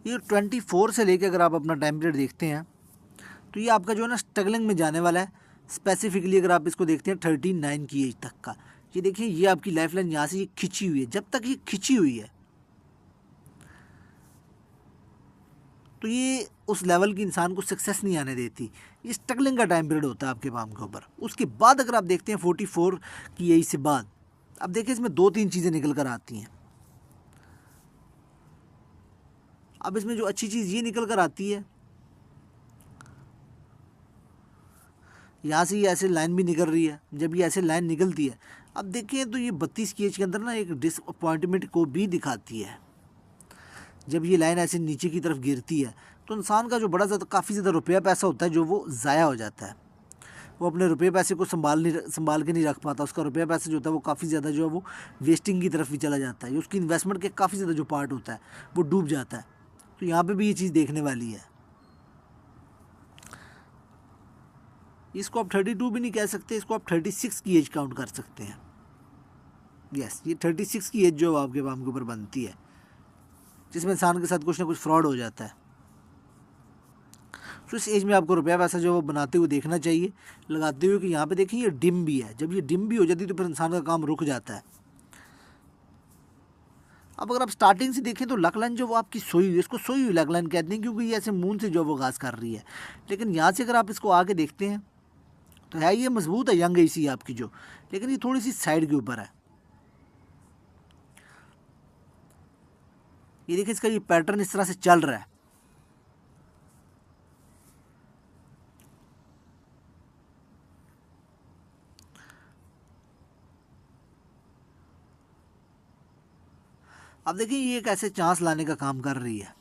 ये 24 से लेकर अगर आप अपना टाइम पीरियड देखते हैं तो ये आपका जो है ना स्ट्रगलिंग में जाने वाला है। स्पेसिफिकली अगर आप इसको देखते हैं 39 की एज तक का, ये देखिए ये आपकी लाइफ लाइन यहाँ से ये खिंची हुई है। जब तक ये खिंची हुई है तो ये उस लेवल की इंसान को सक्सेस नहीं आने देती। ये स्ट्रगलिंग का टाइम पीरियड होता है आपके पाम के ऊपर। उसके बाद अगर आप देखते हैं 44 की एज से बाद, अब देखिए इसमें 2-3 चीज़ें निकल कर आती हैं। अब इसमें जो अच्छी चीज़ ये निकल कर आती है, यहाँ से ये ऐसे लाइन भी निकल रही है। जब ये ऐसे लाइन निकलती है, अब देखें तो ये 32 की एज के अंदर ना एक डिसअपॉइंटमेंट को भी दिखाती है। जब ये लाइन ऐसे नीचे की तरफ गिरती है तो इंसान का जो बड़ा ज़्यादा काफ़ी ज़्यादा रुपया पैसा होता है जो वो ज़ाया हो जाता है। वो अपने रुपये पैसे को संभाल के नहीं रख पाता। उसका रुपया पैसा जो होता है वो काफ़ी ज़्यादा जो है वो वेस्टिंग की तरफ भी चला जाता है। उसकी इन्वेस्टमेंट के काफ़ी ज़्यादा जो पार्ट होता है वो डूब जाता है। तो यहाँ पे भी ये चीज़ देखने वाली है। इसको आप 32 भी नहीं कह सकते, इसको आप 36 की एज काउंट कर सकते हैं। यस, ये 36 की एज जो आपके पाम के ऊपर बनती है, जिसमें इंसान के साथ कुछ ना कुछ फ्रॉड हो जाता है। तो इस एज में आपको रुपया पैसा जो वो बनाते हुए देखना चाहिए, लगाते हुए कि यहाँ पे देखिए ये डिम भी है। जब ये डिम भी हो जाती है तो फिर इंसान का काम रुक जाता है। अब अगर आप स्टार्टिंग से देखें तो लक लाइन जो वो आपकी सोई हुई, इसको सोई हुई लक लाइन कहते हैं क्योंकि ये ऐसे मून से जो वो घास कर रही है। लेकिन यहाँ से अगर आप इसको आगे देखते हैं तो है ये मजबूत है, यंग एसी आपकी जो, लेकिन ये थोड़ी सी साइड के ऊपर है। ये देखिए इसका ये पैटर्न इस तरह से चल रहा है। अब देखिए ये एक ऐसे चांस लाने का काम कर रही है।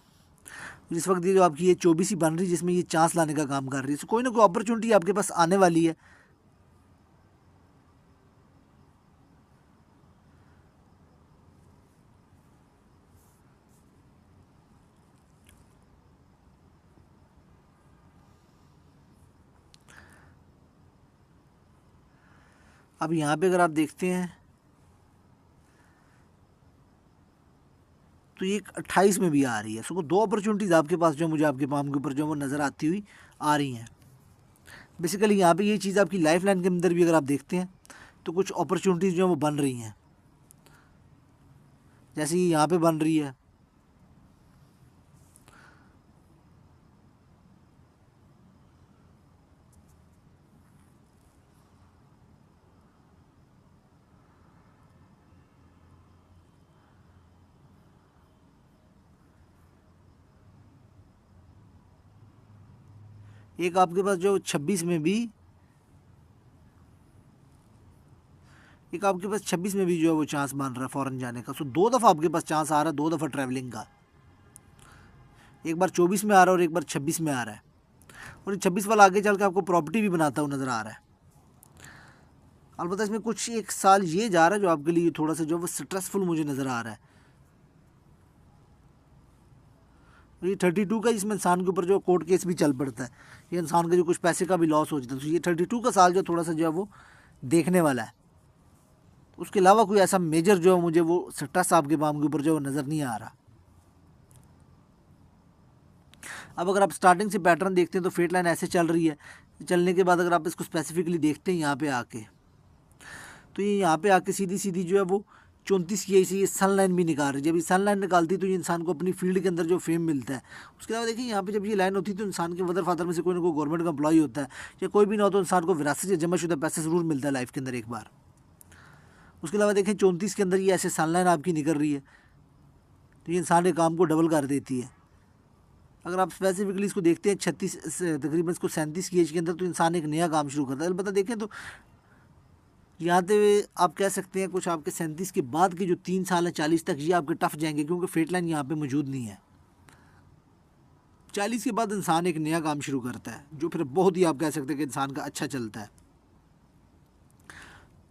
जिस वक्त ये जो आपकी ये 24 ही बन रही है जिसमें ये चांस लाने का काम कर रही है, तो कोई ना कोई अपॉर्चुनिटी आपके पास आने वाली है। अब यहाँ पे अगर आप देखते हैं तो ये 28 में भी आ रही है। सो दो अपॉर्चुनिटीज़ आपके पास जो मुझे आपके पाम के ऊपर जो वो नज़र आती हुई आ रही हैं। बेसिकली यहाँ पे ये चीज़ आपकी लाइफ लाइन के अंदर भी अगर आप देखते हैं तो कुछ अपॉर्चुनिटीज़ जो है वो बन रही हैं, जैसे कि यहाँ पे बन रही है। एक आपके पास जो 26 में भी, एक आपके पास 26 में भी जो है वो चांस बन रहा है फ़ॉरेन जाने का। सो दो दफ़ा आपके पास चांस आ रहा है, दो दफ़ा ट्रैवलिंग का। एक बार 24 में आ रहा है और एक बार 26 में आ रहा है। और ये 26 वाला आगे चल के आपको प्रॉपर्टी भी बनाता हुआ नज़र आ रहा है। अलबत्ता इसमें कुछ एक साल ये जा रहा है जो आपके लिए थोड़ा सा जो वो स्ट्रेसफुल मुझे नज़र आ रहा है। ये 32 का इसमें इंसान के ऊपर जो कोर्ट केस भी चल पड़ता है, ये इंसान का जो कुछ पैसे का भी लॉस हो जाता है। तो ये 32 का साल जो थोड़ा सा जो है वो देखने वाला है। उसके अलावा कोई ऐसा मेजर जो है मुझे वो स्ट्रेस आपके पाम के ऊपर जो नज़र नहीं आ रहा। अब अगर आप स्टार्टिंग से पैटर्न देखते हैं तो फेट लाइन ऐसे चल रही है। चलने के बाद अगर आप इसको स्पेसिफिकली देखते हैं यहाँ पे आके, तो ये यहाँ पे आके सीधी सीधी जो है वो 34 की ऐसी ये सन लाइन भी निकाल रही है। जब ये सन लाइन निकालती है तो ये इंसान को अपनी फील्ड के अंदर जो फेम मिलता है। उसके अलावा देखिए यहाँ पे जब ये लाइन होती है तो इंसान के मदर फादर में से कोई ना कोई गवर्नमेंट का एम्प्लॉय होता है, या कोई भी ना हो तो इंसान को विरासत या जमाशुदा पैसा ज़रूर मिलता है लाइफ के अंदर एक बार। उसके अलावा देखें 34 के अंदर ये ऐसे सन लाइन आपकी निकल रही है, तो ये इंसान के काम को डबल कर देती है। अगर आप स्पेसिफिकली इसको देखते हैं 36 तकरीबन इसको 37 की एज के अंदर, तो इंसान एक नया काम शुरू करता है। अलबत्ता देखें तो यहाँ पे आप कह सकते हैं कुछ आपके 37 के बाद के जो 3 साल है 40 तक, ये आपके टफ जाएंगे, क्योंकि फेट लाइन यहाँ पे मौजूद नहीं है। 40 के बाद इंसान एक नया काम शुरू करता है जो फिर बहुत ही आप कह सकते हैं कि इंसान का अच्छा चलता है।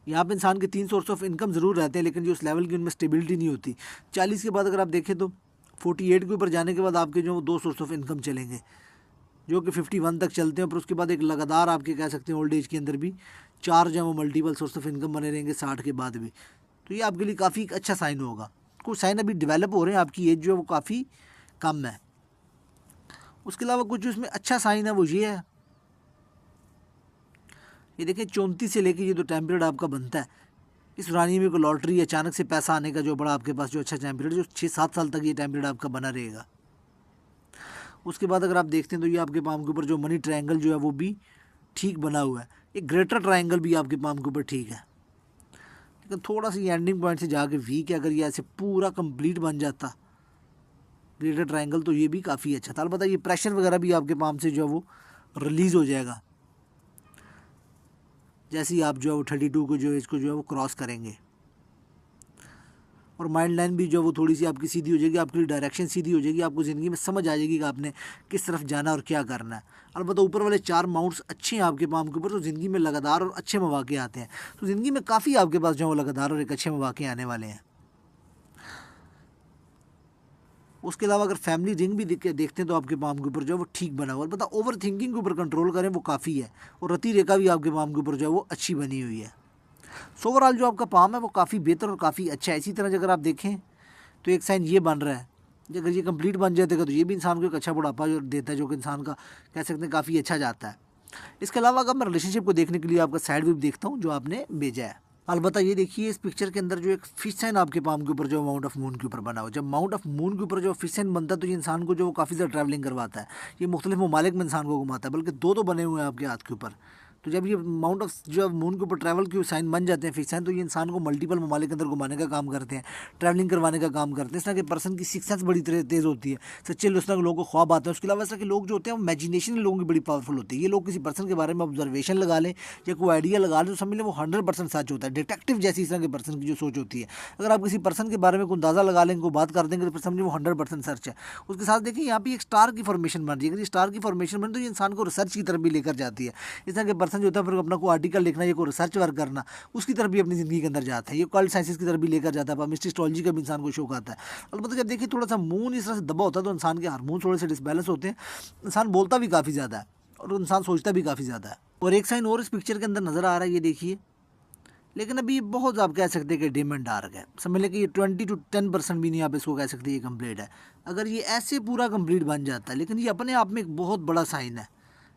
यहाँ पे इंसान के 3 सोर्स ऑफ इनकम ज़रूर रहते हैं, लेकिन जो उस लेवल की उनमें स्टेबिलिटी नहीं होती। 40 के बाद अगर आप देखें तो 48 के ऊपर जाने के बाद आपके जो 2 सोर्स ऑफ इनकम चलेंगे जो कि 51 तक चलते हैं। पर उसके बाद एक लगातार आपके कह सकते हैं ओल्ड एज के अंदर भी 4 जो है वो मल्टीपल सोर्स ऑफ इनकम बने रहेंगे 60 के बाद भी। तो ये आपके लिए काफ़ी अच्छा साइन होगा। कुछ साइन अभी डेवलप हो रहे हैं, आपकी एज जो है वो काफ़ी कम है। उसके अलावा कुछ जो इसमें अच्छा साइन है वो ये है, ये देखिए 34 से लेके ये जो टाइम पीरियड आपका बनता है, इस दौरान में कोई लॉटरी अचानक से पैसा आने का जो बड़ा आपके पास जो अच्छा टाइम पीरियड जो 6-7 साल तक ये टाइम पीरियड आपका बना रहेगा। उसके बाद अगर आप देखते हैं तो ये आपके पाम के ऊपर जो मनी ट्रायंगल जो है वो भी ठीक बना हुआ है। एक ग्रेटर ट्रायंगल भी आपके पाम के ऊपर ठीक है, लेकिन थोड़ा सा ये एंडिंग पॉइंट से जाके वीक है। अगर ये ऐसे पूरा कंप्लीट बन जाता ग्रेटर ट्रायंगल तो ये भी काफ़ी अच्छा था। अलबत्ता ये प्रेशर वगैरह भी आपके पाम से जो है वो रिलीज़ हो जाएगा जैसे ही आप जो है वो 32 को जो है इसको जो है वो क्रॉस करेंगे। और माइंड लाइन भी जो है वो थोड़ी सी आपकी सीधी हो जाएगी, आपकी डायरेक्शन सीधी हो जाएगी, आपको ज़िंदगी में समझ आ जाएगी कि आपने किस तरफ जाना और क्या करना है। अलबत्ता ऊपर वाले 4 माउंट्स अच्छे हैं आपके पाम के ऊपर, तो ज़िंदगी में लगातार और अच्छे मौके आते हैं। तो ज़िंदगी में काफ़ी आपके पास जो है वो लगातार और एक अच्छे मौके आने वाले हैं। उसके अलावा अगर फैमिली रिंग भी देखते हैं तो आपके पाम के ऊपर जो है वो ठीक बना हुआ है। पता ओवर थिंकिंग के ऊपर कंट्रोल करें वो काफ़ी है। और रति रेखा भी आपके पाम के ऊपर जो है वो अच्छी बनी हुई है। सो ओवरऑल जो आपका पाम है वो काफ़ी बेहतर और काफ़ी अच्छा है। इसी तरह अगर आप देखें तो एक साइन ये बन रहा है, अगर ये कंप्लीट बन जाएगा तो ये भी इंसान को एक अच्छा बुढ़ापा जो देता है, जो कि इंसान का कह सकते हैं काफ़ी अच्छा जाता है। इसके अलावा अगर मैं रिलेशनशिप को देखने के लिए आपका साइड व्यू देखता हूँ जो आपने भेजा है। अलबत्ता ये देखिए इस पिक्चर के अंदर जो एक फिश साइन आपके पाम के ऊपर जो माउंट ऑफ मून के ऊपर बना हो। जब माउंट ऑफ मून के ऊपर जो फिश साइन बनता है तो ये इंसान को जो काफ़ी ज़्यादा ट्रैवलिंग करवाता है। ये मुख्तलिफ ममालिक में इंसान को घुमाता है, बल्कि 2 तो बने हुए हैं आपके हाथ के ऊपर। तो जब ये माउंट ऑफ जो मून के ऊपर ट्रैवल के साइन बन जाते हैं, फिक्स साइन, तो ये इंसान को मल्टीपल ममालिक के अंदर घुमाने का काम करते हैं, ट्रैवलिंग करवाने का काम करते हैं। इस तरह के पर्सन की सिक्स सेंस बड़ी तेज़ होती है, सच्चे इस तरह के लोगों को ख्वाब आते हैं। उसके अलावा इस तरह के लोग जो होते हैं वो इमेजिनेशन लोगों की बड़ी पावरफुल होती है। ये लोग किसी पर्सन के बारे में ऑब्जर्वेशन लगा लें या कोई आइडिया लगा लें तो समझ लें वो 100% सच होता है। डिटेक्टिव जैसी इस तरह के पर्सन की जो सोच होती है, अगर आप किसी पर्सन के बारे में कोई अंदाज़ा लगा लेंगे, कोई बात कर देंगे, तो फिर समझिए वो 100% सच है। उसके साथ देखिए यहाँ पे एक स्टार की फॉर्मेशन बन रही है। अगर ये स्टार की फॉर्मेशन बन तो ये इंसान को रिसर्च की तरफ भी लेकर जाती है। इस तरह के पर्सन जो होता है फिर अपना कोई आर्टिकल लिखना या कोई रिसर्च वर्क करना, उसकी तरफ भी अपनी ज़िंदगी के अंदर जाता है। ये कल्ट साइंसेस की तरफ भी लेकर जाता है, मिस्ट्री एस्ट्रोलॉजी का भी इंसान को शौक आता है। अलबत्ता जब देखिए थोड़ा सा मून इस तरह से दबा होता है तो इंसान के हार्मोन थोड़े से डिसबैलेंस होते हैं, इंसान बोलता भी काफ़ी ज़्यादा है और इंसान सोचता भी काफ़ी ज़्यादा है। और एक साइन और इस पिक्चर के अंदर नज़र आ रहा है, ये देखिए, लेकिन अभी बहुत आप कह सकते हैं कि डिम एंड डार्क है। समझ लें कि ये 20 to 10% भी नहीं आप इसको कह सकते ये कंप्लीट है। अगर ये ऐसे पूरा कंप्लीट बन जाता है, लेकिन ये अपने आप में एक बहुत बड़ा साइन है।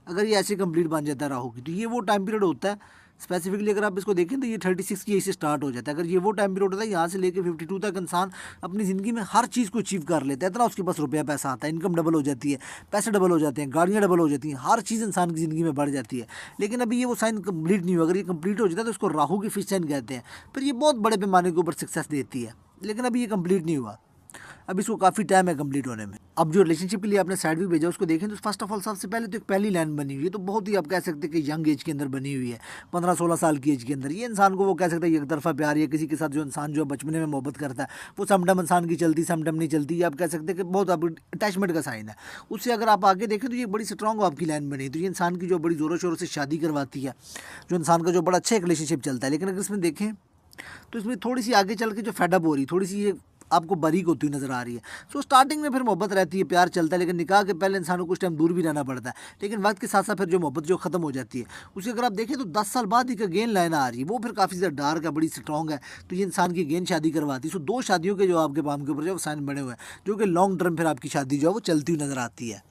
अगर ये ऐसे कंप्लीट बन जाता है राहु की, तो ये वो टाइम पीरियड होता है स्पेसिफिकली अगर आप इसको देखें तो ये 36 की से स्टार्ट हो जाता है। अगर ये वो टाइम पीरियड होता है, यहाँ से लेकर 52 तक इंसान अपनी ज़िंदगी में हर चीज़ को अचीव कर लेता है। इतना उसके पास रुपया पैसा आता है, इनकम डबल हो जाती है, पैसे डबल हो जाते हैं, गाड़ियाँ डबल हो जाती हैं, हर चीज़ इंसान की ज़िंदगी में बढ़ जाती है। लेकिन अभी ये वो साइन कंप्लीट नहीं हुआ। अगर ये कंप्लीट हो जाता है तो इसको राहु की फिश साइन कहते हैं। फिर ये बहुत बड़े पैमाने के ऊपर सक्सेस देती है, लेकिन अभी ये कंप्लीट नहीं हुआ। अब इसको काफ़ी टाइम है कंप्लीट होने में। अब जो रिलेशनशिप के लिए आपने साइड भी भेजा उसको देखें तो फर्स्ट ऑफ ऑल सबसे पहले तो एक पहली लाइन बनी हुई है, तो बहुत ही आप कह सकते हैं कि यंग एज के अंदर बनी हुई है, 15-16 साल की एज के अंदर। ये इंसान को वो कह सकते हैं एक तरफा प्यार, या किसी के साथ जो इंसान जो बचपने में मोहब्बत करता है वो समटम इंसान की चलती समटम नहीं चलती। आप कह सकते हैं कि बहुत आप अटैचमेंट का साइन है। उससे अगर आप आगे देखें तो ये बड़ी स्ट्रॉन्ग आपकी लाइन बनी, तो ये इंसान की जो बड़ी ज़ोरों शोरों से शादी करवाती है, जो इंसान का जो बड़ा अच्छा एक रिलेशनशिप चलता है। लेकिन अगर इसमें देखें तो इसमें थोड़ी सी आगे चल के जो फेडअप हो रही, थोड़ी सी ये आपको बारीक होती हुई नज़र आ रही है। सो स्टार्टिंग में फिर मोहब्बत रहती है, प्यार चलता है, लेकिन निकाह के पहले इंसान को कुछ टाइम दूर भी रहना पड़ता है। लेकिन वक्त के साथ साथ फिर जो मोहब्बत जो ख़त्म हो जाती है, उसकी अगर आप देखें तो 10 साल बाद एक अगेन लाइन आ रही है, वो फिर काफ़ी ज़्यादा डार्क है, बड़ी स्ट्रॉन्ग है। तो ये इंसान की अगेन शादी करवाती है। सो 2 शादियों के जो आपके पाम के ऊपर जो साइन बने हुए हैं, जो कि लॉन्ग टर्म फिर आपकी शादी जो है वो चलती हुई नज़र आती है।